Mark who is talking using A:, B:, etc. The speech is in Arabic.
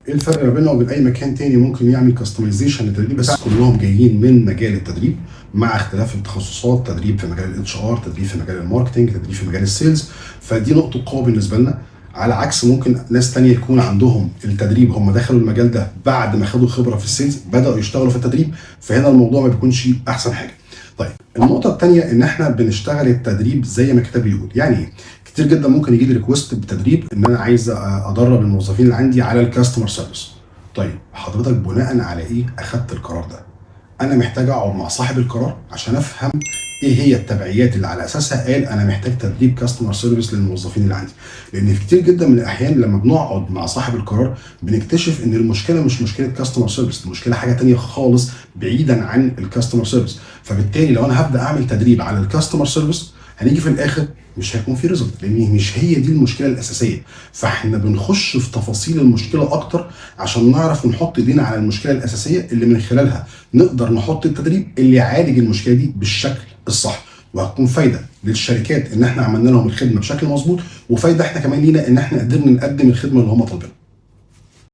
A: ايه الفرق ما بيننا وبين اي مكان تاني ممكن يعمل كاستمايزيشن للتدريب؟ بس كلهم جايين من مجال التدريب مع اختلاف التخصصات، تدريب في مجال الاتش ار، تدريب في مجال الماركتنج، تدريب في مجال السيلز. فدي نقطه قوه بالنسبه لنا، على عكس ممكن ناس تانية يكون عندهم التدريب، هم دخلوا المجال ده بعد ما خدوا خبره في السيلز بداوا يشتغلوا في التدريب، فهنا الموضوع ما بيكونش احسن حاجه. طيب النقطه الثانيه ان احنا بنشتغل التدريب زي ما الكتاب بيقول. يعني ايه؟ كتير جدا ممكن يجي لي ريكوست بتدريب ان انا عايز ادرب الموظفين اللي عندي على الكاستمر سيرفيس. طيب حضرتك بناء على ايه اخدت القرار ده؟ انا محتاج اقعد مع صاحب القرار عشان افهم ايه هي التبعيات اللي على اساسها قال انا محتاج تدريب كاستمر سيرفيس للموظفين اللي عندي. لان في كتير جدا من الاحيان لما بنقعد مع صاحب القرار بنكتشف ان المشكله مش مشكله كاستمر سيرفيس، المشكله حاجه تانية خالص بعيدا عن الكاستمر سيرفيس. فبالتالي لو انا هبدا اعمل تدريب على الكاستمر سيرفيس هنيجي في الاخر مش هيكون في ريزلت، لان مش هي دي المشكله الاساسيه. فاحنا بنخش في تفاصيل المشكله اكتر عشان نعرف نحط ايدينا على المشكله الاساسيه اللي من خلالها نقدر نحط التدريب اللي يعالج المشكله دي بالشكل الصح، وهتكون فايده للشركات ان احنا عملنا لهم الخدمه بشكل مظبوط، وفايده احنا كمان لينا ان احنا قدرنا نقدم الخدمه اللي هم طالبينها.